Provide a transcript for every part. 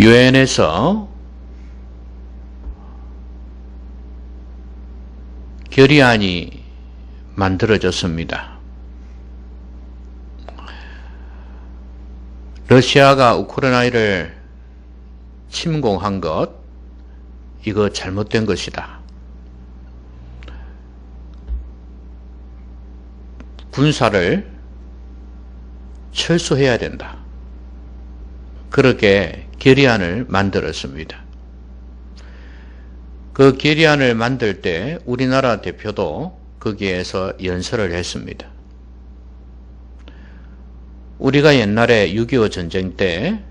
유엔에서 결의안이 만들어졌습니다. 러시아가 우크라이나를 침공한 것, 이거 잘못된 것이다. 군사를 철수해야 된다. 그렇게 결의안을 만들었습니다. 그 결의안을 만들 때 우리나라 대표도 거기에서 연설을 했습니다. 우리가 옛날에 6.25 전쟁 때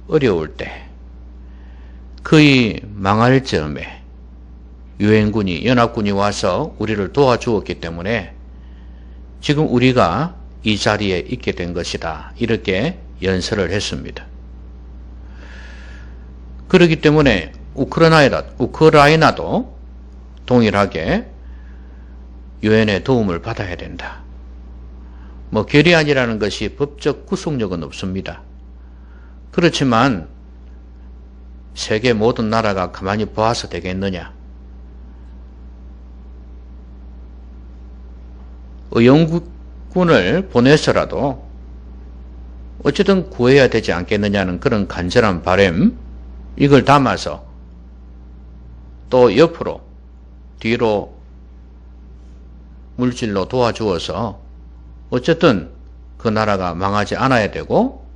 어려울 때 거의 망할 즈음에 유엔군이 연합군이 와서 우리를 도와주었기 때문에 지금 우리가 이 자리에 있게 된 것이다. 이렇게 연설을 했습니다. 그렇기 때문에 우크라이나도 동일하게 유엔의 도움을 받아야 된다. 결의안이라는 것이 법적 구속력은 없습니다. 그렇지만 세계 모든 나라가 가만히 보아서 되겠느냐? 의용군을 보내서라도 어쨌든 구해야 되지 않겠느냐는 그런 간절한 바람, 이걸 담아서 또 옆으로 뒤로 물질로 도와주어서 어쨌든 그 나라가 망하지 않아야 되고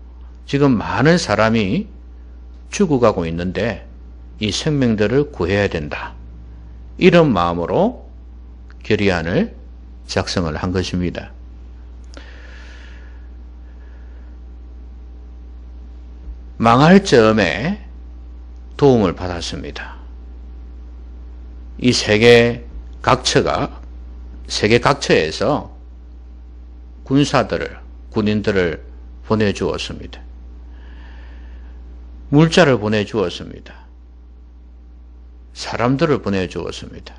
지금 많은 사람이 죽어가고 있는데 이 생명들을 구해야 된다. 이런 마음으로 결의안을 작성을 한 것입니다. 망할 즈음에 도움을 받았습니다. 이 세계 각처에서 군인들을 보내주었습니다. 물자를 보내주었습니다. 사람들을 보내주었습니다.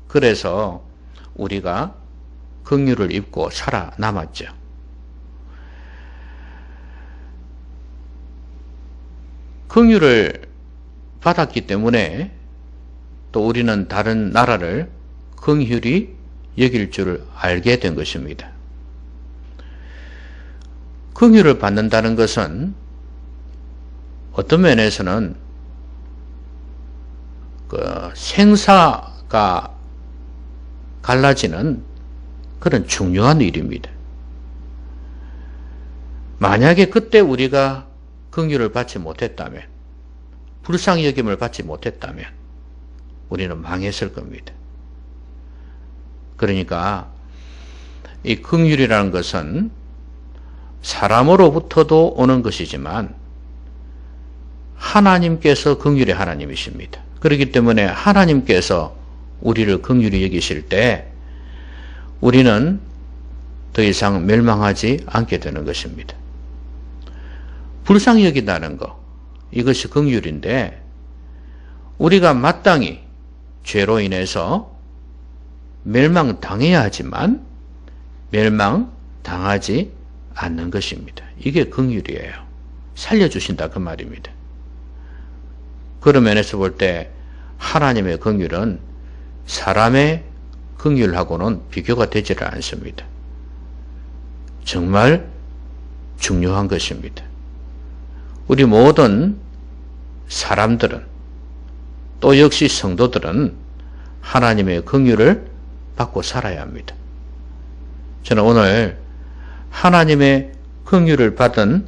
그래서 우리가 긍휼을 입고 살아남았죠. 긍휼을 받았기 때문에 또 우리는 다른 나라를 긍휼히 여길 줄을 알게 된 것입니다. 긍휼을 받는다는 것은 어떤 면에서는 생사가 갈라지는 그런 중요한 일입니다. 만약에 그때 우리가 긍휼을 받지 못했다면, 불쌍히 여김을 받지 못했다면 우리는 망했을 겁니다. 그러니까 이 긍휼이라는 것은 사람으로부터도 오는 것이지만 하나님께서 긍휼의 하나님이십니다. 그렇기 때문에 하나님께서 우리를 긍휼히 여기실 때 우리는 더 이상 멸망하지 않게 되는 것입니다. 불쌍히 여긴다는 것, 이것이 긍휼인데 우리가 마땅히 죄로 인해서 멸망당해야 하지만 멸망당하지 않는 것입니다. 이게 긍휼이에요. 살려주신다 그 말입니다. 그런 면에서 볼 때 하나님의 긍휼은 사람의 긍휼하고는 비교가 되지를 않습니다. 정말 중요한 것입니다. 우리 모든 사람들은 또 역시 성도들은 하나님의 긍휼을 받고 살아야 합니다. 저는 오늘 하나님의 긍휼을 받은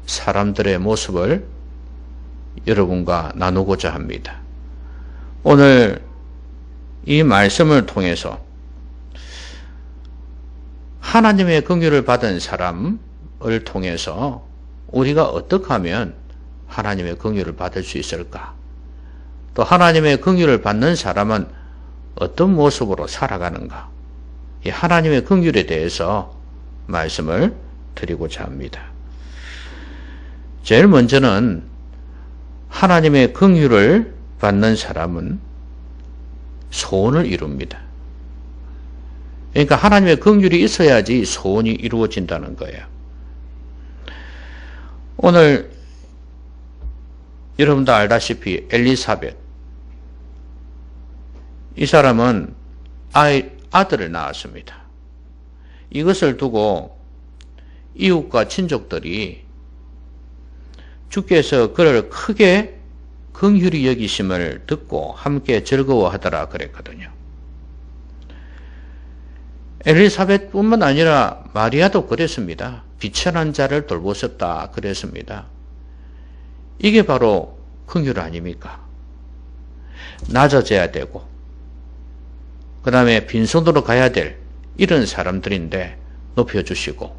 사람들의 모습을 여러분과 나누고자 합니다. 오늘 이 말씀을 통해서 하나님의 긍휼을 받은 사람을 통해서 우리가 어떻게 하면 하나님의 긍휼을 받을 수 있을까? 또 하나님의 긍휼을 받는 사람은 어떤 모습으로 살아가는가? 이 하나님의 긍휼에 대해서 말씀을 드리고자 합니다. 제일 먼저는 하나님의 긍휼을 받는 사람은 소원을 이룹니다. 그러니까 하나님의 긍휼이 있어야지 소원이 이루어진다는 거예요. 오늘 여러분도 알다시피 엘리사벳, 이 사람은 아들을 낳았습니다. 이것을 두고 이웃과 친족들이 주께서 그를 크게 긍휼히 여기심을 듣고 함께 즐거워하더라 그랬거든요. 엘리사벳뿐만 아니라 마리아도 그랬습니다. 비천한 자를 돌보셨다 그랬습니다. 이게 바로 긍휼 아닙니까? 낮아져야 되고 그 다음에 빈손으로 가야 될 이런 사람들인데 높여주시고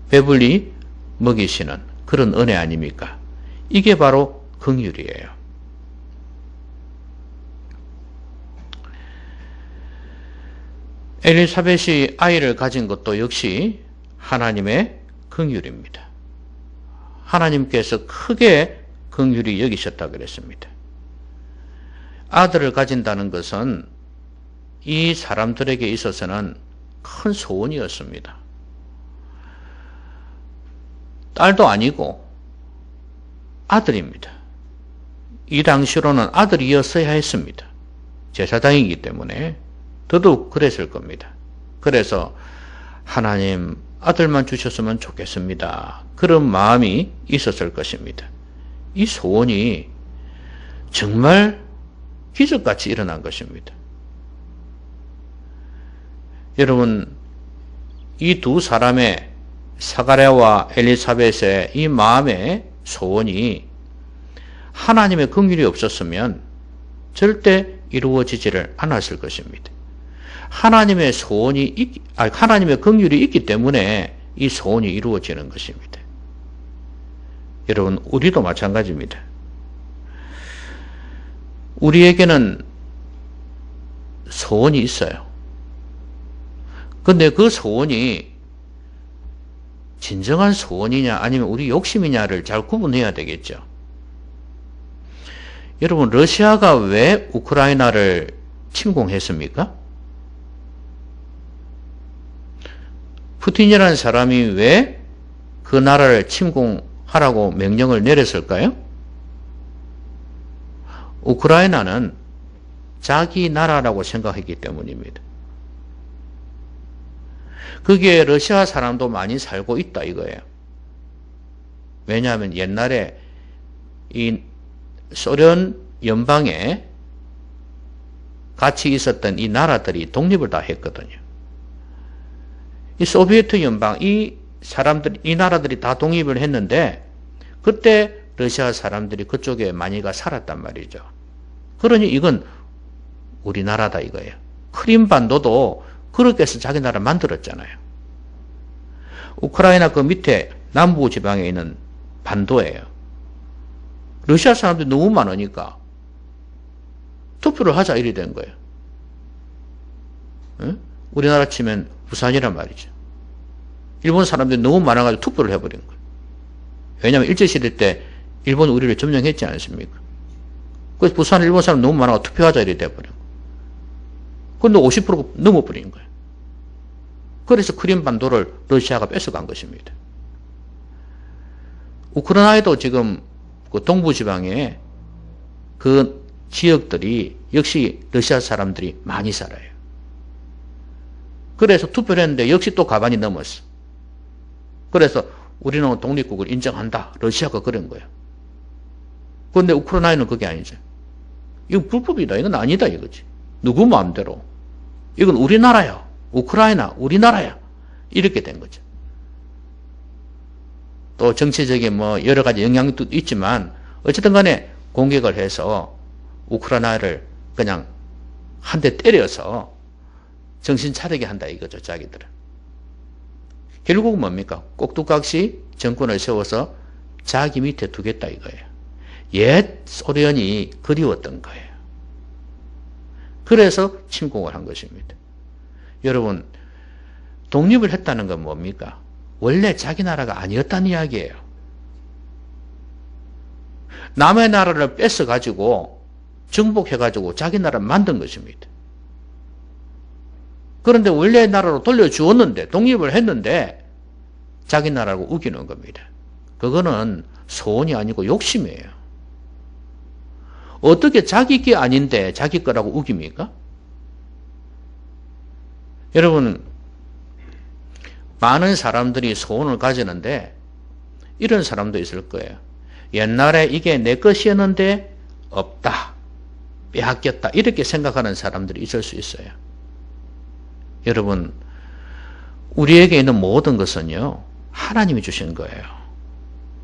배불리 먹이시는 그런 은혜 아닙니까? 이게 바로 긍휼이에요. 엘리사벳이 아이를 가진 것도 역시 하나님의 긍휼입니다. 하나님께서 크게 긍휼히 여기셨다 그랬습니다. 아들을 가진다는 것은 이 사람들에게 있어서는 큰 소원이었습니다. 딸도 아니고 아들입니다. 이 당시로는 아들이었어야 했습니다. 제사장이기 때문에 더더욱 그랬을 겁니다. 그래서 하나님 아들만 주셨으면 좋겠습니다. 그런 마음이 있었을 것입니다. 이 소원이 정말 기적같이 일어난 것입니다. 여러분, 이 두 사람의 사가랴와 엘리사벳의 이 마음의 소원이 하나님의 긍휼이 없었으면 절대 이루어지지를 않았을 것입니다. 하나님의 하나님의 긍휼이 있기 때문에 이 소원이 이루어지는 것입니다. 여러분, 우리도 마찬가지입니다. 우리에게는 소원이 있어요. 근데 그 소원이 진정한 소원이냐 아니면 우리 욕심이냐를 잘 구분해야 되겠죠. 여러분, 러시아가 왜 우크라이나를 침공했습니까? 푸틴이라는 사람이 왜 그 나라를 침공하라고 명령을 내렸을까요? 우크라이나는 자기 나라라고 생각했기 때문입니다. 거기에 러시아 사람도 많이 살고 있다 이거예요. 왜냐하면 옛날에 이 소련 연방에 같이 있었던 이 나라들이 독립을 다 했거든요. 이 소비에트 연방, 이 나라들이 다 독립을 했는데 그때 러시아 사람들이 그쪽에 많이가 살았단 말이죠. 그러니 이건 우리나라다 이거예요. 크림반도도 그렇게 해서 자기 나라 만들었잖아요. 우크라이나 그 밑에 남부 지방에 있는 반도예요. 러시아 사람들이 너무 많으니까 투표를 하자 이리 된 거예요. 응? 우리나라 치면 부산이란 말이죠. 일본 사람들이 너무 많아가지고 투표를 해버린 거예요. 왜냐하면 일제시대 때 일본 우리를 점령했지 않습니까? 그래서 부산 일본 사람 너무 많아가지고 투표하자 이리 돼버린 거예요. 근데 50%가 넘어버린 거예요. 그래서 크림반도를 러시아가 뺏어간 것입니다. 우크라이나에도 지금 그 동부지방에 그 지역들이 역시 러시아 사람들이 많이 살아요. 그래서 투표를 했는데 역시 또 가반이 넘었어. 그래서 우리는 독립국을 인정한다. 러시아가 그런 거예요. 그런데 우크라이나는 그게 아니죠. 이거 불법이다. 이건 아니다 이거지. 누구 마음대로. 이건 우리나라야. 우크라이나 우리나라야. 이렇게 된 거죠. 또 정치적인 뭐 여러 가지 영향도 있지만 어쨌든 간에 공격을 해서 우크라이나를 그냥 한 대 때려서 정신 차리게 한다 이거죠. 자기들은. 결국은 뭡니까? 꼭두각시 정권을 세워서 자기 밑에 두겠다 이거예요. 옛 소련이 그리웠던 거예요. 그래서 침공을 한 것입니다. 여러분, 독립을 했다는 건 뭡니까? 원래 자기 나라가 아니었다는 이야기예요. 남의 나라를 뺏어가지고 정복해가지고 자기 나라를 만든 것입니다. 그런데 원래 나라로 돌려주었는데 독립을 했는데 자기 나라라고 우기는 겁니다. 그거는 소원이 아니고 욕심이에요. 어떻게 자기 게 아닌데 자기 거라고 우깁니까? 여러분, 많은 사람들이 소원을 가지는데 이런 사람도 있을 거예요. 옛날에 이게 내 것이었는데 없다, 빼앗겼다, 이렇게 생각하는 사람들이 있을 수 있어요. 여러분, 우리에게 있는 모든 것은요, 하나님이 주신 거예요.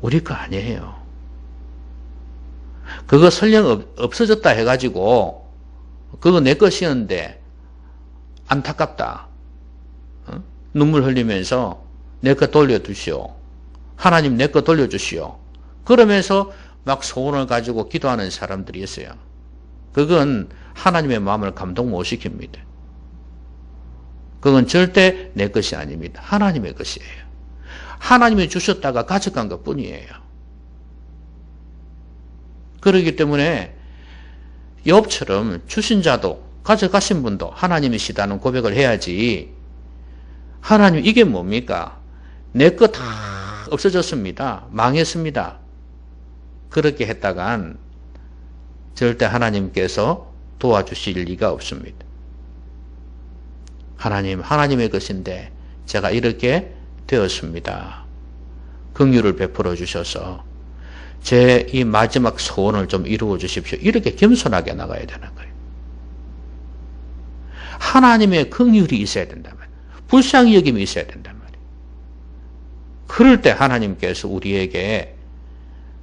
우리 거 아니에요. 그거 설령 없어졌다 해가지고 그거 내 것이었는데 안타깝다, 눈물 흘리면서 내 거 돌려주시오, 하나님 내 거 돌려주시오, 그러면서 막 소원을 가지고 기도하는 사람들이 있어요. 그건 하나님의 마음을 감동 못 시킵니다. 그건 절대 내 것이 아닙니다. 하나님의 것이에요. 하나님이 주셨다가 가져간 것 뿐이에요. 그렇기 때문에 욥처럼 주신 자도 가져가신 분도 하나님이시다는 고백을 해야지, 하나님 이게 뭡니까? 내 거 다 없어졌습니다, 망했습니다, 그렇게 했다간 절대 하나님께서 도와주실 리가 없습니다. 하나님, 하나님의 것인데 제가 이렇게 되었습니다, 긍휼을 베풀어 주셔서 제 이 마지막 소원을 좀 이루어 주십시오, 이렇게 겸손하게 나가야 되는 거예요. 하나님의 긍휼이 있어야 된단 말이에요. 불쌍히 여김이 있어야 된단 말이에요. 그럴 때 하나님께서 우리에게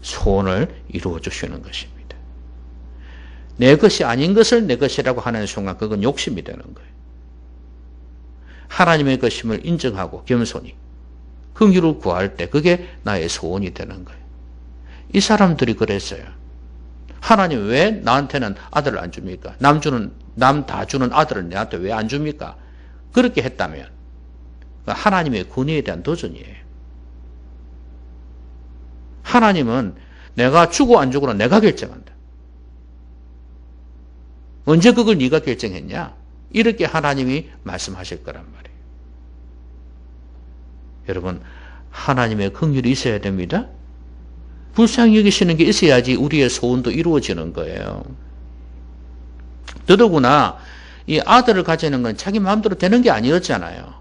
소원을 이루어 주시는 것입니다. 내 것이 아닌 것을 내 것이라고 하는 순간 그건 욕심이 되는 거예요. 하나님의 것임을 인정하고 겸손히 긍휼을 구할 때 그게 나의 소원이 되는 거예요. 이 사람들이 그랬어요. 하나님 왜 나한테는 아들을 안 줍니까? 남 다 주는 아들을 내한테 왜 안 줍니까? 그렇게 했다면 하나님의 권위에 대한 도전이에요. 하나님은 내가 주고 안 주고는 내가 결정한다. 언제 그걸 네가 결정했냐? 이렇게 하나님이 말씀하실 거란 말이에요. 여러분, 하나님의 긍휼이 있어야 됩니다. 불쌍히 여기시는 게 있어야지 우리의 소원도 이루어지는 거예요. 더더구나 이 아들을 가지는 건 자기 마음대로 되는 게 아니었잖아요.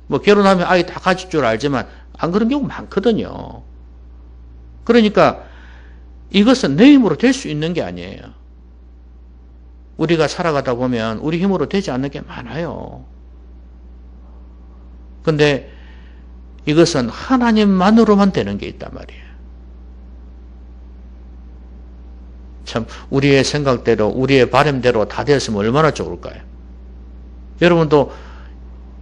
뭐 결혼하면 아이 다 가질 줄 알지만 안 그런 경우 많거든요. 그러니까 이것은 내 힘으로 될 수 있는 게 아니에요. 우리가 살아가다 보면 우리 힘으로 되지 않는 게 많아요. 근데 이것은 하나님만으로만 되는 게 있단 말이에요. 참 우리의 생각대로 우리의 바람대로 다 되었으면 얼마나 좋을까요? 여러분도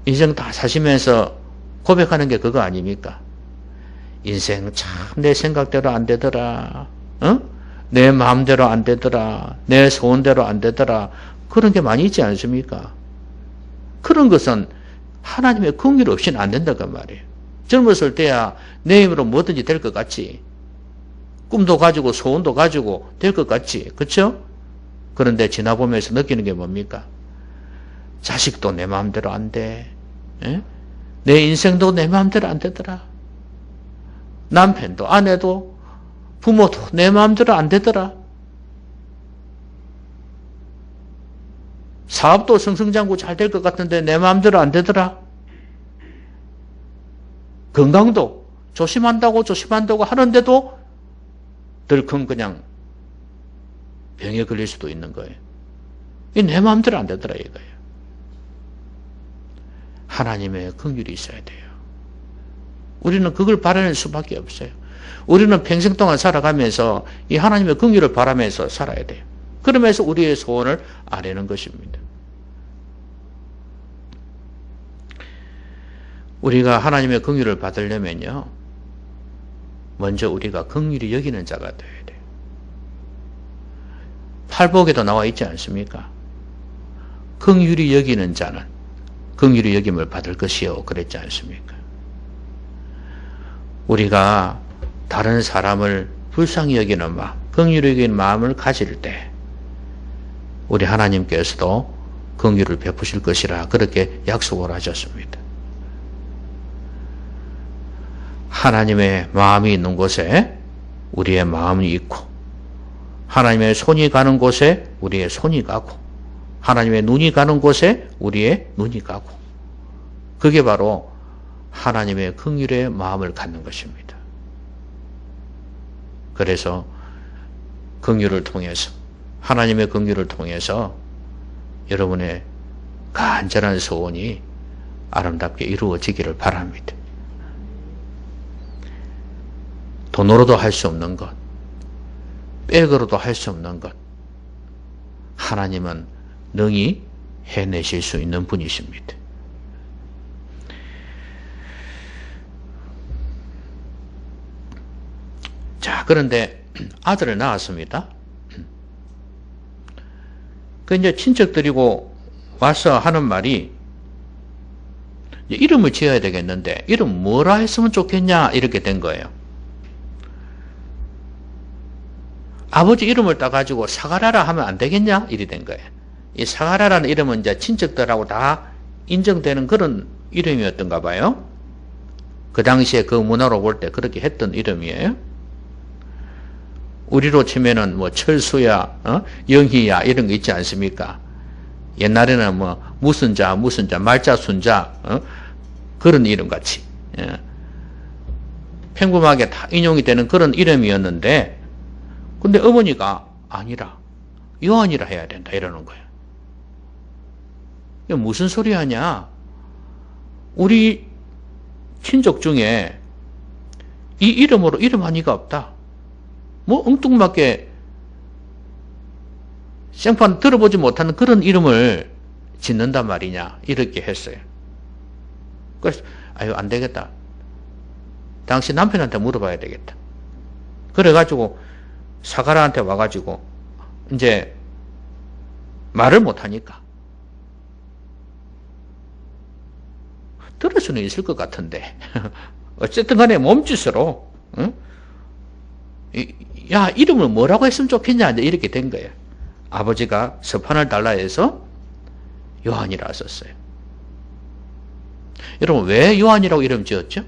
인생 다 사시면서 고백하는 게 그거 아닙니까? 인생 참 내 생각대로 안 되더라, 내 마음대로 안 되더라, 내 소원대로 안 되더라, 그런 게 많이 있지 않습니까? 그런 것은 하나님의 긍휼 없이는 안 된다고 말이에요. 젊었을 때야 내 힘으로 뭐든지 될 것 같지, 꿈도 가지고 소원도 가지고 될 것 같지, 그렇죠? 그런데 지나보면서 느끼는 게 뭡니까? 자식도 내 마음대로 안 돼, 내 인생도 내 마음대로 안 되더라, 남편도 아내도 부모도 내 마음대로 안 되더라, 사업도 승승장구 잘 될 것 같은데 내 마음대로 안 되더라, 건강도 조심한다고 하는데도 덜컹 그냥 병에 걸릴 수도 있는 거예요. 이 내 마음대로 안 되더라 이거예요. 하나님의 긍휼이 있어야 돼요. 우리는 그걸 바라는 수밖에 없어요. 우리는 평생 동안 살아가면서 이 하나님의 긍휼을 바라면서 살아야 돼요. 그러면서 우리의 소원을 아뢰는 것입니다. 우리가 하나님의 긍휼을 받으려면요, 먼저 우리가 긍휼히 여기는 자가 되어야 돼요. 팔복에도 나와 있지 않습니까? 긍휼히 여기는 자는 긍휼히 여김을 받을 것이요, 그랬지 않습니까? 우리가 다른 사람을 불쌍히 여기는 마음, 긍휼히 여기는 마음을 가질 때 우리 하나님께서도 긍휼을 베푸실 것이라 그렇게 약속을 하셨습니다. 하나님의 마음이 있는 곳에 우리의 마음이 있고 하나님의 손이 가는 곳에 우리의 손이 가고, 하나님의 눈이 가는 곳에 우리의 눈이 가고, 그게 바로 하나님의 긍휼의 마음을 갖는 것입니다. 그래서 긍휼을 통해서, 하나님의 긍휼을 통해서 여러분의 간절한 소원이 아름답게 이루어지기를 바랍니다. 돈으로도 할 수 없는 것, 백으로도 할 수 없는 것, 하나님은 능히 해내실 수 있는 분이십니다. 자, 그런데 아들을 낳았습니다. 그 이제 친척들이고 와서 하는 말이, 이름을 지어야 되겠는데 이름 뭐라 했으면 좋겠냐, 이렇게 된 거예요. 아버지 이름을 따가지고 사가라라 하면 안 되겠냐, 이리 된 거예요. 이 사가라라는 이름은 이제 친척들하고 다 인정되는 그런 이름이었던가 봐요. 그 당시에 그 문화로 볼 때 그렇게 했던 이름이에요. 우리로 치면은 뭐 철수야, 영희야, 이런 거 있지 않습니까? 옛날에는 뭐 무슨 자, 말자, 순자, 그런 이름 같이, 평범하게 다 인용이 되는 그런 이름이었는데, 근데 어머니가 아니라 요한이라 해야 된다, 이러는 거예요. 이게 무슨 소리 하냐? 우리 친족 중에 이 이름으로 이름한 이가 없다. 뭐 엉뚱맞게 생판 들어보지 못하는 그런 이름을 짓는단 말이냐, 이렇게 했어요. 그래서 아유, 안 되겠다. 당신 남편한테 물어봐야 되겠다. 그래가지고 사가라한테 와가지고 이제 말을 못하니까 들을 수는 있을 것 같은데 어쨌든 간에 몸짓으로, 야, 이름을 뭐라고 했으면 좋겠냐, 이렇게 된 거예요. 아버지가 서판을 달라 해서 요한이라 썼어요. 여러분, 왜 요한이라고 이름 지었죠?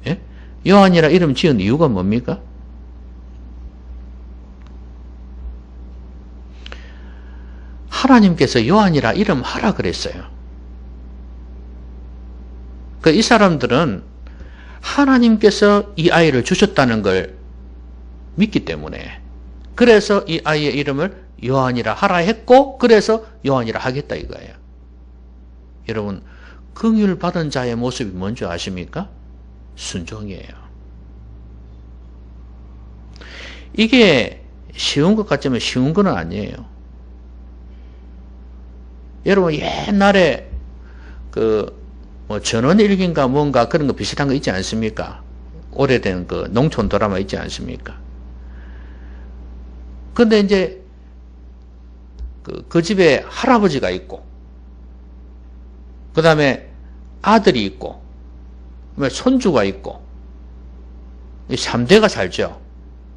예? 요한이라 이름 지은 이유가 뭡니까? 하나님께서 요한이라 이름 하라 그랬어요. 이 사람들은 하나님께서 이 아이를 주셨다는 걸 믿기 때문에, 그래서 이 아이의 이름을 요한이라 하라 했고, 그래서 요한이라 하겠다 이거예요. 여러분, 긍휼 받은 자의 모습이 뭔지 아십니까? 순종이에요. 이게 쉬운 것 같지만 쉬운 건 아니에요. 여러분, 옛날에 뭐 전원일기인가 뭔가 그런 거 비슷한 거 있지 않습니까? 오래된 그 농촌 드라마 있지 않습니까? 근데 이제 그 집에 할아버지가 있고, 그 다음에 아들이 있고, 손주가 있고, 3대가 살죠.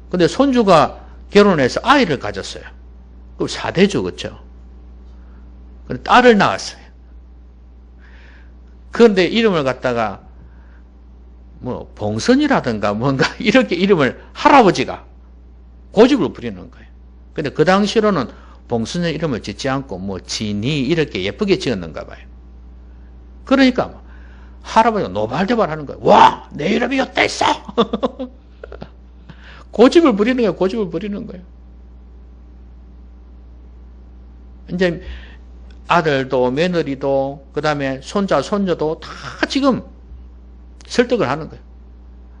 근데 손주가 결혼해서 아이를 가졌어요. 그럼 4대죠, 그렇죠? 딸을 낳았어요. 그런데 이름을 갖다가 뭐 봉선이라든가 뭔가 이렇게 이름을 할아버지가 고집을 부리는 거예요. 근데 그 당시로는 봉선의 이름을 짓지 않고 뭐 진이 이렇게 예쁘게 지었는가 봐요. 그러니까 할아버지가 노발대발 하는 거예요. 와, 내 이름이 어때 있어? 고집을 부리는 거예요. 고집을 부리는 거예요. 이제 아들도 며느리도 그 다음에 손자 손녀도 다 지금 설득을 하는 거예요.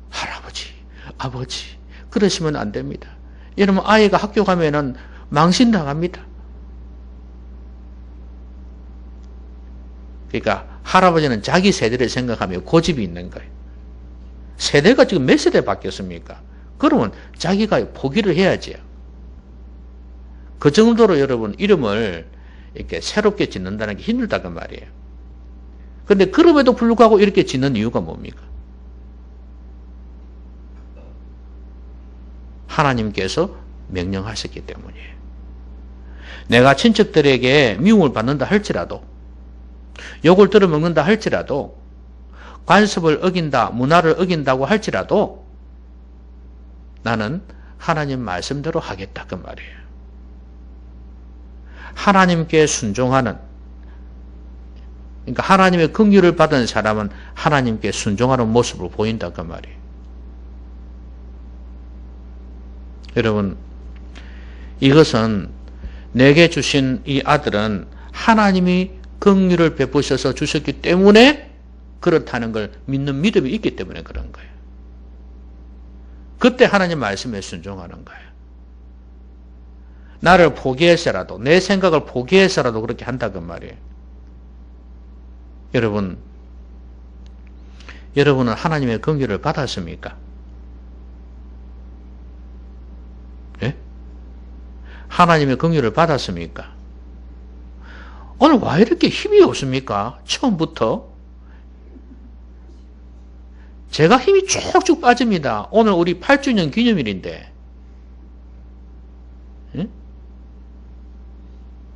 할아버지, 아버지, 그러시면 안 됩니다. 여러분, 아이가 학교 가면은 망신당합니다. 그러니까 할아버지는 자기 세대를 생각하며 고집이 있는 거예요. 세대가 지금 몇 세대 바뀌었습니까? 그러면 자기가 포기를 해야지요. 그 정도로 여러분, 이름을 이렇게 새롭게 짓는다는 게 힘들다는 말이에요. 그런데 그럼에도 불구하고 이렇게 짓는 이유가 뭡니까? 하나님께서 명령하셨기 때문이에요. 내가 친척들에게 미움을 받는다 할지라도, 욕을 들어먹는다 할지라도, 관습을 어긴다, 문화를 어긴다고 할지라도 나는 하나님 말씀대로 하겠다 그 말이에요. 하나님께 순종하는, 그러니까 하나님의 긍휼을 받은 사람은 하나님께 순종하는 모습을 보인다 그 말이에요. 여러분, 이것은 내게 주신 이 아들은 하나님이 긍휼을 베푸셔서 주셨기 때문에 그렇다는 걸 믿는 믿음이 있기 때문에 그런 거예요. 그때 하나님 말씀에 순종하는 거예요. 나를 포기해서라도, 내 생각을 포기해서라도 그렇게 한다고 말이에요. 여러분은 하나님의 긍휼을 받았습니까? 예? 하나님의 긍휼을 받았습니까? 오늘 왜 이렇게 힘이 없습니까? 처음부터. 제가 힘이 쭉쭉 빠집니다. 오늘 우리 8주년 기념일인데. 예?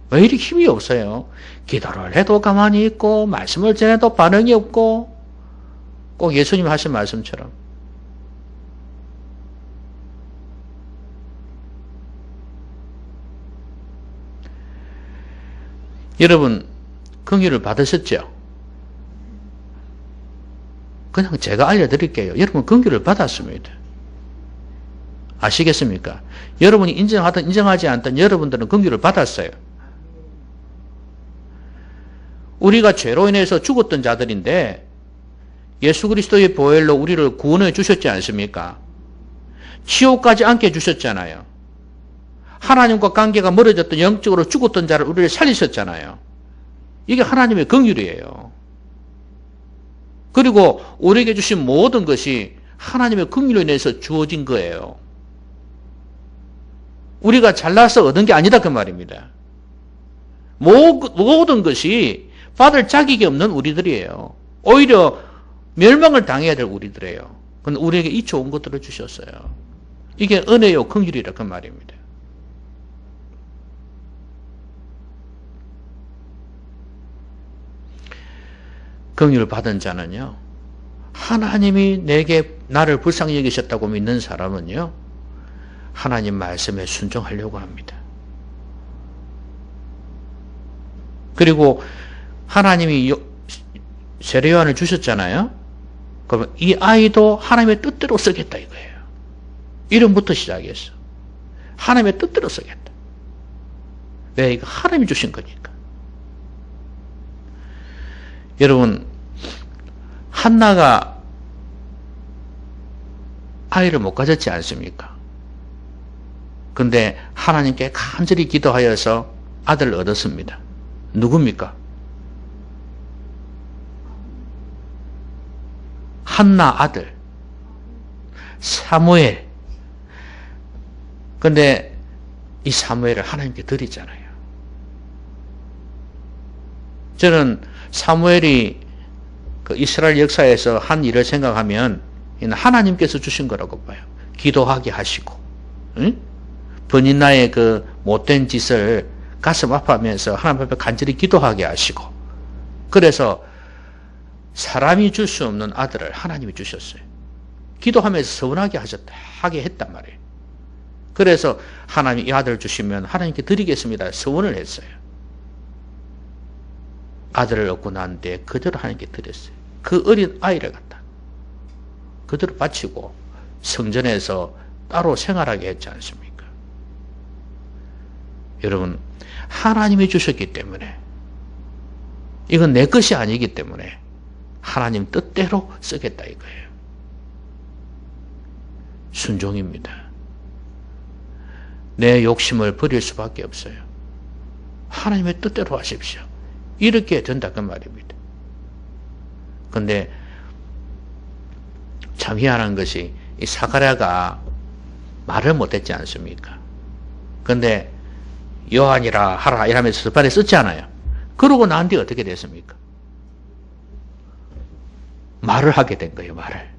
왜 이렇게 힘이 없어요? 기도를 해도 가만히 있고 말씀을 전해도 반응이 없고 꼭 예수님 하신 말씀처럼. 여러분 긍휼을 받으셨죠? 그냥 제가 알려드릴게요. 여러분 긍휼을 받았습니다. 아시겠습니까? 여러분이 인정하든 인정하지 않든 여러분들은 긍휼을 받았어요. 우리가 죄로 인해서 죽었던 자들인데 예수 그리스도의 보혈로 우리를 구원해 주셨지 않습니까? 지옥까지 앉게 주셨잖아요. 하나님과 관계가 멀어졌던 영적으로 죽었던 자를 우리를 살리셨잖아요. 이게 하나님의 긍휼이에요. 그리고 우리에게 주신 모든 것이 하나님의 긍휼로 인해서 주어진 거예요. 우리가 잘나서 얻은 게 아니다 그 말입니다. 모든 것이 받을 자격이 없는 우리들이에요. 오히려 멸망을 당해야 될 우리들이에요. 근데 우리에게 이 좋은 것들을 주셨어요. 이게 은혜요 긍휼이라 그 말입니다. 긍휼을 받은 자는요, 하나님이 내게 나를 불쌍히 여기셨다고 믿는 사람은요, 하나님 말씀에 순종하려고 합니다. 그리고 하나님이 세례요한을 주셨잖아요. 그러면 이 아이도 하나님의 뜻대로 쓰겠다 이거예요. 이름부터 시작해서 하나님의 뜻대로 쓰겠다. 왜? 이거 하나님이 주신 거니까. 여러분, 한나가 아이를 못 가졌지 않습니까? 근데 하나님께 간절히 기도하여서 아들을 얻었습니다. 누굽니까? 한나 아들 사무엘. 근데 이 사무엘을 하나님께 드리잖아요. 저는 사무엘이 그 이스라엘 역사에서 한 일을 생각하면 하나님께서 주신 거라고 봐요. 기도하게 하시고, 응? 버니나의 그 못된 짓을 가슴 아파하면서 하나님 앞에 간절히 기도하게 하시고, 그래서 사람이 줄 수 없는 아들을 하나님이 주셨어요. 기도하면서 서운하게 하게 했단 말이에요. 그래서 하나님이 이 아들을 주시면 하나님께 드리겠습니다. 서원을 했어요. 아들을 얻고 난 뒤에 그대로 하나님께 드렸어요. 그 어린 아이를 갖다 그대로 바치고 성전에서 따로 생활하게 했지 않습니까? 여러분, 하나님이 주셨기 때문에, 이건 내 것이 아니기 때문에 하나님 뜻대로 쓰겠다 이거예요. 순종입니다. 내 욕심을 버릴 수밖에 없어요. 하나님의 뜻대로 하십시오. 이렇게 된다 그 말입니다. 근데 참 희한한 것이 이 사가랴가 말을 못했지 않습니까? 근데 요한이라 하라 이러면서 서판에 썼지 않아요? 그러고 난 뒤에 어떻게 됐습니까? 말을 하게 된 거예요. 말을.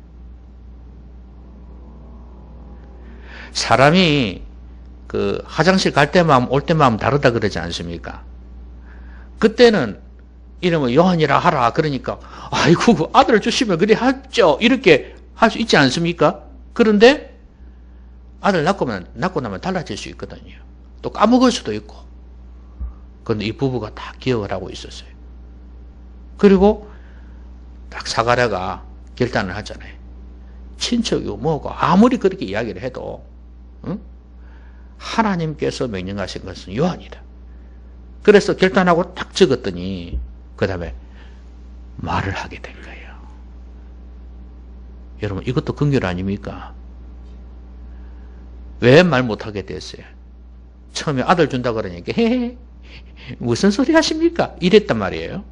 사람이 그 화장실 갈 때 마음 올 때 마음 다르다 그러지 않습니까? 그때는 이름을 요한이라 하라 그러니까 아이고 그 아들을 주시면 그리 하죠 이렇게 할 수 있지 않습니까? 그런데 아들 낳고 나면 달라질 수 있거든요. 또 까먹을 수도 있고. 그런데 이 부부가 다 기억을 하고 있었어요. 그리고 딱 사가랴가 결단을 하잖아요. 친척이고 뭐고 아무리 그렇게 이야기를 해도 하나님께서 명령하신 것은 요한이다. 그래서 결단하고 딱 적었더니 그 다음에 말을 하게 된 거예요. 여러분 이것도 긍휼 아닙니까? 왜 말 못하게 됐어요? 처음에 아들 준다 그러니까 헤헤 무슨 소리 하십니까? 이랬단 말이에요.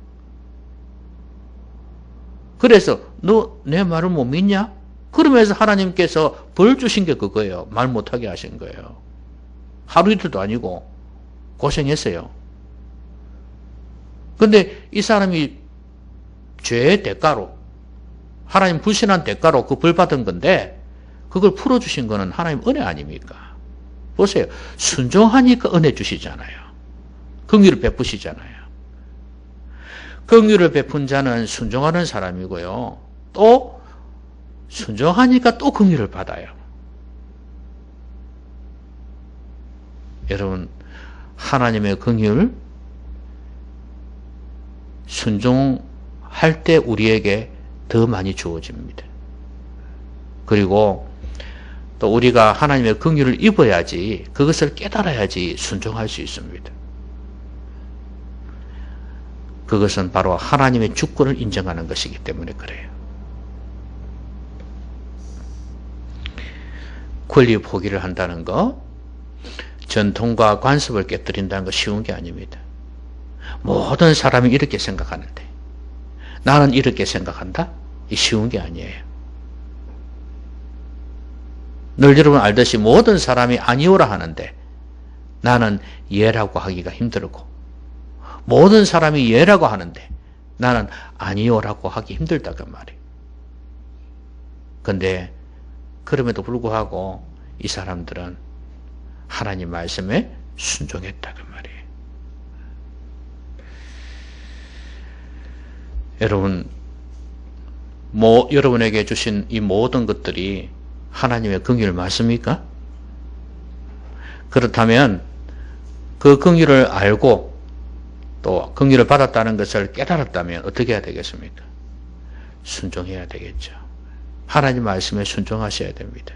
그래서 너 내 말을 못 믿냐? 그러면서 하나님께서 벌 주신 게 그거예요. 말 못하게 하신 거예요. 하루 이틀도 아니고 고생했어요. 근데 이 사람이 죄의 대가로 하나님 불신한 대가로 그 벌 받은 건데 그걸 풀어주신 거는 하나님 은혜 아닙니까? 보세요. 순종하니까 은혜 주시잖아요. 긍휼을 베푸시잖아요. 긍휼을 베푼 자는 순종하는 사람이고요. 또 순종하니까 또 긍휼을 받아요. 여러분 하나님의 긍휼 순종할 때 우리에게 더 많이 주어집니다. 그리고 또 우리가 하나님의 긍휼을 입어야지 그것을 깨달아야지 순종할 수 있습니다. 그것은 바로 하나님의 주권을 인정하는 것이기 때문에 그래요. 권리 포기를 한다는 거, 전통과 관습을 깨뜨린다는 거 쉬운 게 아닙니다. 모든 사람이 이렇게 생각하는데 나는 이렇게 생각한다? 이 쉬운 게 아니에요. 늘 여러분 알듯이 모든 사람이 아니오라 하는데 나는 예라고 하기가 힘들고 모든 사람이 예라고 하는데 나는 아니오라고 하기 힘들다고 말이에요. 근데 그럼에도 불구하고 이 사람들은 하나님 말씀에 순종했다고 말이에요. 여러분, 여러분에게 주신 이 모든 것들이 하나님의 긍휼 맞습니까? 그렇다면 그 긍휼을 알고 또 긍휼을 받았다는 것을 깨달았다면 어떻게 해야 되겠습니까? 순종해야 되겠죠. 하나님 말씀에 순종하셔야 됩니다.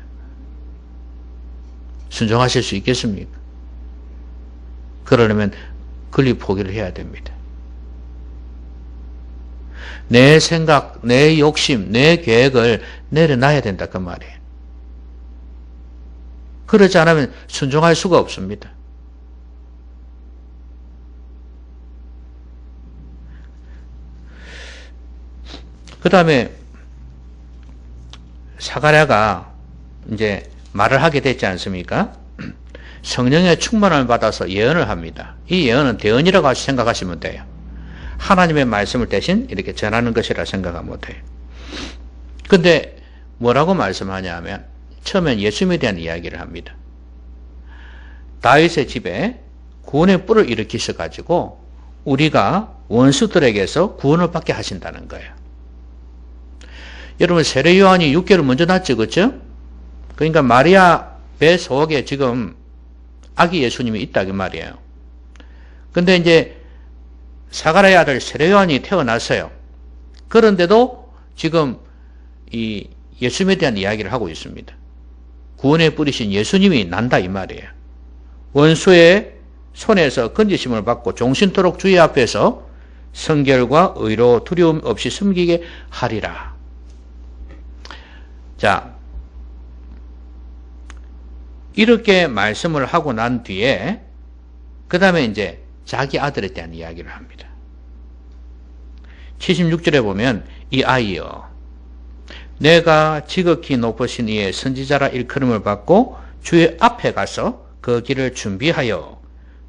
순종하실 수 있겠습니까? 그러려면 권리 포기를 해야 됩니다. 내 생각, 내 욕심, 내 계획을 내려놔야 된다 그 말이에요. 그러지 않으면 순종할 수가 없습니다. 그 다음에 사가랴가 이제 말을 하게 됐지 않습니까? 성령의 충만을 받아서 예언을 합니다. 이 예언은 대언이라고 생각하시면 돼요. 하나님의 말씀을 대신 이렇게 전하는 것이라 생각하면 돼요. 근데 뭐라고 말씀하냐 하면 처음엔 예수님에 대한 이야기를 합니다. 다윗의 집에 구원의 뿔을 일으키셔가지고 우리가 원수들에게서 구원을 받게 하신다는 거예요. 여러분 세례 요한이 6개월 먼저 났죠, 그렇죠? 그러니까 마리아 배 속에 지금 아기 예수님이 있다 그 말이에요. 근데 이제 사가랴의 아들 세례 요한이 태어났어요. 그런데도 지금 이 예수님에 대한 이야기를 하고 있습니다. 구원에 뿌리신 예수님이 난다 이 말이에요. 원수의 손에서 건지심을 받고 종신토록 주의 앞에서 성결과 의로 두려움 없이 숨기게 하리라. 자, 이렇게 말씀을 하고 난 뒤에 그 다음에 이제 자기 아들에 대한 이야기를 합니다. 76절에 보면 이 아이여 내가 지극히 높으신 이의 선지자라 일컬음을 받고 주의 앞에 가서 그 길을 준비하여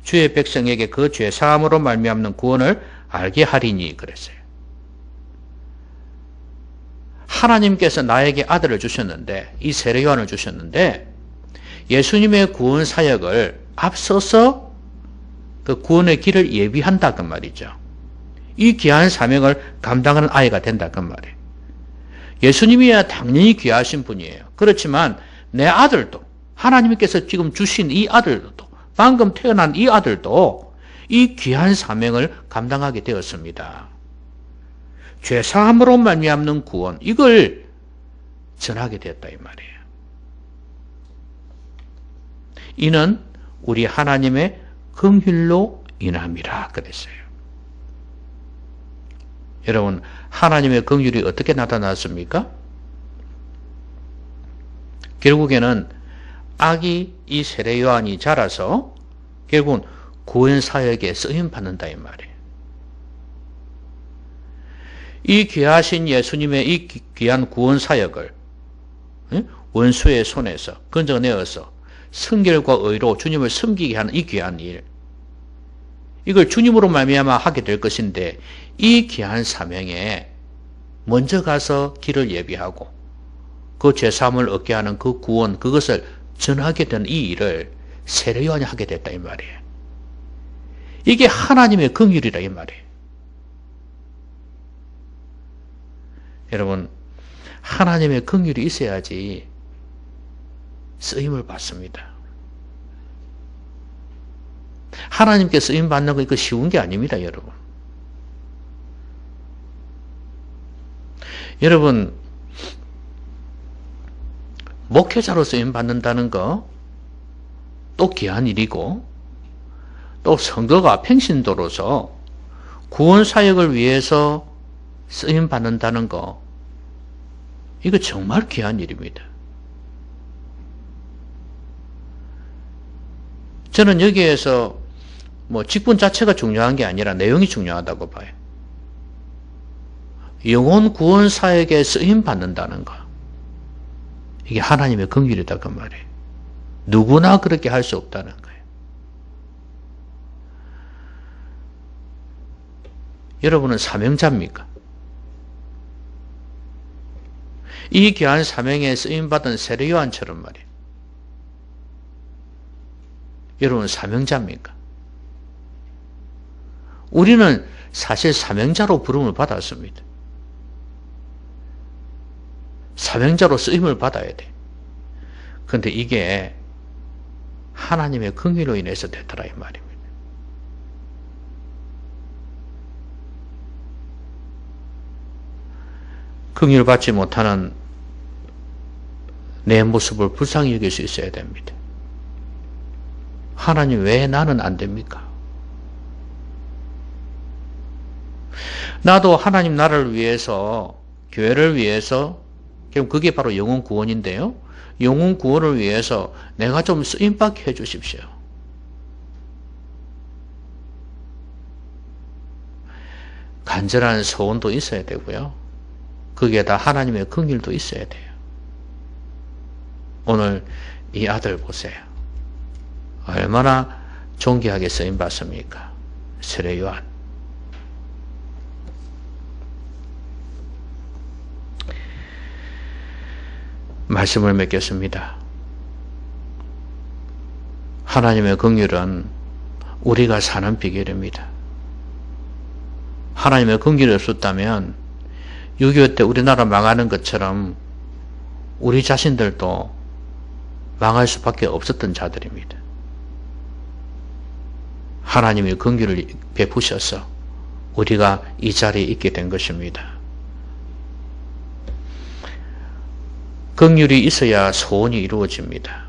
주의 백성에게 그 죄 사함으로 말미암는 구원을 알게 하리니 그랬어요. 하나님께서 나에게 아들을 주셨는데 이 세례 요한을 주셨는데 예수님의 구원 사역을 앞서서 그 구원의 길을 예비한다 그 말이죠. 이 귀한 사명을 감당하는 아이가 된다 그 말이에요. 예수님이야 당연히 귀하신 분이에요. 그렇지만 내 아들도 하나님께서 지금 주신 이 아들도, 방금 태어난 이 아들도 이 귀한 사명을 감당하게 되었습니다. 죄사함으로 말미암는 구원, 이걸 전하게 되었다 이 말이에요. 이는 우리 하나님의 긍휼로 인함이라 그랬어요. 여러분, 하나님의 긍휼이 어떻게 나타났습니까? 결국에는 아기 이 세례 요한이 자라서 결국은 구원 사역에 쓰임 받는다 이 말이에요. 이 귀하신 예수님의 이 귀한 구원 사역을 원수의 손에서 건져내어서 성결과 의로 주님을 섬기게 하는 이 귀한 일, 이걸 주님으로 말미암아 하게 될 것인데, 이 귀한 사명에 먼저 가서 길을 예비하고 그 죄사함을 얻게 하는 그 구원, 그것을 전하게 된 이 일을 세례 요한이 하게 됐다 이 말이에요. 이게 하나님의 긍휼이라 이 말이에요. 여러분, 하나님의 긍휼이 있어야지 쓰임을 받습니다. 하나님께 쓰임 받는 거 이거 쉬운 게 아닙니다, 여러분. 여러분, 목회자로 쓰임 받는다는 거 또 귀한 일이고, 또 성도가 평신도로서 구원 사역을 위해서 쓰임 받는다는 거, 이거 정말 귀한 일입니다. 저는 여기에서 직분 자체가 중요한 게 아니라 내용이 중요하다고 봐요. 영혼 구원 사역에 쓰임 받는다는 거, 이게 하나님의 긍휼이다 그 말이에요. 누구나 그렇게 할 수 없다는 거예요. 여러분은 사명자입니까? 이 귀한 사명에 쓰임받은 세례 요한처럼 말이에요. 여러분 사명자입니까? 우리는 사실 사명자로 부름을 받았습니다. 사명자로 쓰임을 받아야 돼. 그런데 이게 하나님의 긍휼로 인해서 되더라 이 말입니다. 긍휼 받지 못하는 내 모습을 불쌍히 여길 수 있어야 됩니다. 하나님 왜 나는 안 됩니까? 나도 하나님 나라를 위해서, 교회를 위해서, 그게 바로 영혼 구원인데요. 영혼 구원을 위해서 내가 좀 쓰임받게 해주십시오. 간절한 소원도 있어야 되고요. 거기에다 하나님의 긍휼도 있어야 돼요. 오늘 이 아들 보세요. 얼마나 존귀하게 쓰임받습니까? 세례 요한. 말씀을 맺겠습니다. 하나님의 긍휼은 우리가 사는 비결입니다. 하나님의 긍휼이 없었다면 6.25 때 우리나라 망하는 것처럼 우리 자신들도 망할 수밖에 없었던 자들입니다. 하나님의 긍휼을 베푸셔서 우리가 이 자리에 있게 된 것입니다. 긍휼이 있어야 소원이 이루어집니다.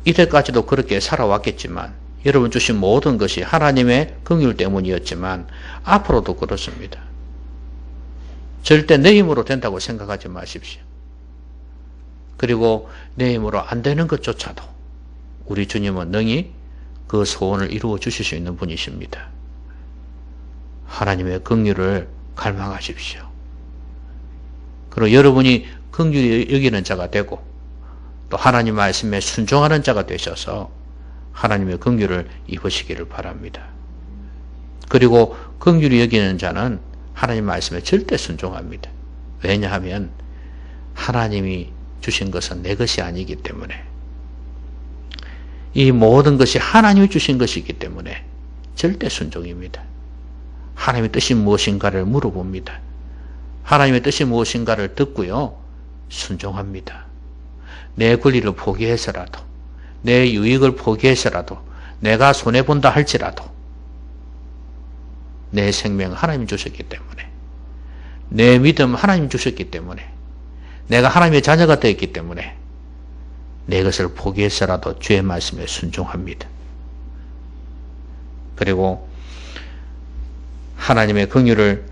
이때까지도 그렇게 살아왔겠지만 여러분 주신 모든 것이 하나님의 긍휼 때문이었지만 앞으로도 그렇습니다. 절대 내 힘으로 된다고 생각하지 마십시오. 그리고 내 힘으로 안 되는 것조차도 우리 주님은 능히 그 소원을 이루어 주실 수 있는 분이십니다. 하나님의 긍휼을 갈망하십시오. 그리고 여러분이 긍휼히 여기는 자가 되고 또 하나님 말씀에 순종하는 자가 되셔서 하나님의 긍휼을 입으시기를 바랍니다. 그리고 긍휼히 여기는 자는 하나님 말씀에 절대 순종합니다. 왜냐하면 하나님이 주신 것은 내 것이 아니기 때문에, 이 모든 것이 하나님이 주신 것이기 때문에 절대 순종입니다. 하나님의 뜻이 무엇인가를 물어봅니다. 하나님의 뜻이 무엇인가를 듣고요, 순종합니다. 내 권리를 포기해서라도, 내 유익을 포기해서라도, 내가 손해본다 할지라도 내 생명 하나님이 주셨기 때문에, 내 믿음 하나님이 주셨기 때문에, 내가 하나님의 자녀가 되었기 때문에 내 것을 포기해서라도 주의 말씀에 순종합니다. 그리고 하나님의 긍휼을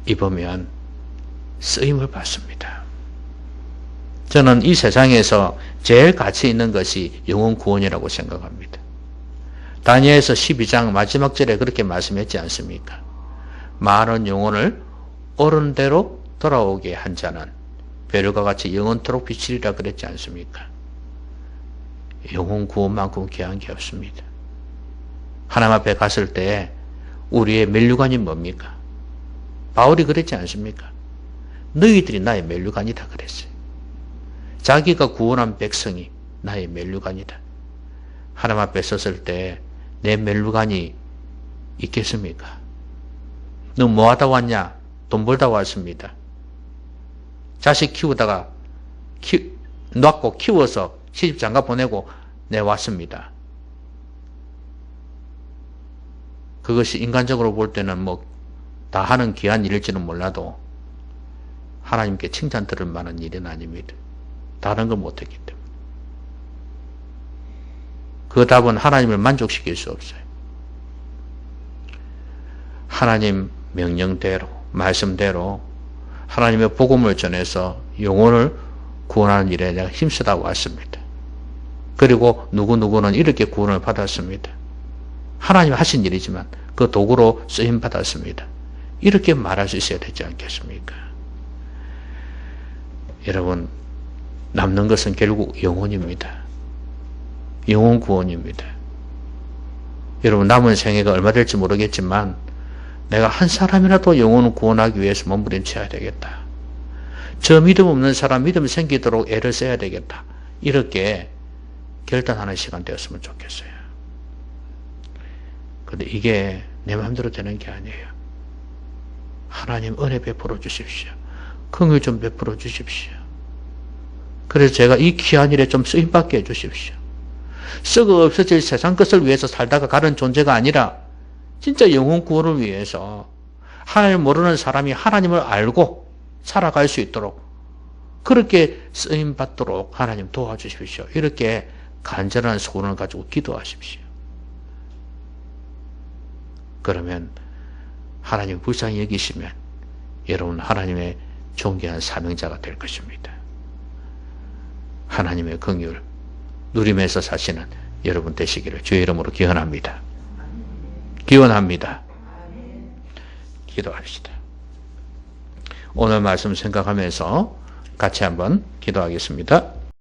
입으면 쓰임을 받습니다. 저는 이 세상에서 제일 가치 있는 것이 영혼 구원이라고 생각합니다. 다니엘서 12장 마지막 절에 그렇게 말씀했지 않습니까? 많은 영혼을 옳은 대로 돌아오게 한 자는 벼룩과 같이 영원토록 비치리라 그랬지 않습니까? 영혼 구원만큼 귀한 게 없습니다. 하나님 앞에 갔을 때 우리의 면류관이 뭡니까? 바울이 그랬지 않습니까? 너희들이 나의 면류관이다 그랬어요. 자기가 구원한 백성이 나의 면류관이다. 하나님 앞에 섰을 때 내 면류관이 있겠습니까? 너 뭐하다 왔냐? 돈 벌다 왔습니다. 자식 키우다가 낳고 키워서 시집 장가 보내고 내 왔습니다. 그것이 인간적으로 볼 때는 뭐 다 하는 귀한 일일지는 몰라도 하나님께 칭찬 들을 만한 일은 아닙니다. 다른 걸 못했기 때문에. 그 답은 하나님을 만족시킬 수 없어요. 하나님 명령대로, 말씀대로 하나님의 복음을 전해서 영혼을 구원하는 일에 내가 힘쓰다 왔습니다. 그리고 누구누구는 이렇게 구원을 받았습니다. 하나님 하신 일이지만 그 도구로 쓰임 받았습니다. 이렇게 말할 수 있어야 되지 않겠습니까? 여러분, 남는 것은 결국 영혼입니다. 영혼 구원입니다. 여러분, 남은 생애가 얼마 될지 모르겠지만 내가 한 사람이라도 영혼을 구원하기 위해서 몸부림쳐야 되겠다. 저 믿음 없는 사람 믿음 생기도록 애를 써야 되겠다. 이렇게 결단하는 시간 되었으면 좋겠어요. 그런데 이게 내 마음대로 되는 게 아니에요. 하나님 은혜 베풀어 주십시오. 긍휼 좀 베풀어 주십시오. 그래서 제가 이 귀한 일에 좀 쓰임받게 해주십시오. 썩어 없어질 세상 것을 위해서 살다가 가는 존재가 아니라 진짜 영혼 구원을 위해서 하나님을 모르는 사람이 하나님을 알고 살아갈 수 있도록 그렇게 쓰임받도록 하나님 도와주십시오. 이렇게 간절한 소원을 가지고 기도하십시오. 그러면 하나님 불쌍히 여기시면 여러분 하나님의 존귀한 사명자가 될 것입니다. 하나님의 긍휼 누리면서 사시는 여러분 되시기를 주의 이름으로 기원합니다. 기원합니다. 기도합시다. 오늘 말씀 생각하면서 같이 한번 기도하겠습니다.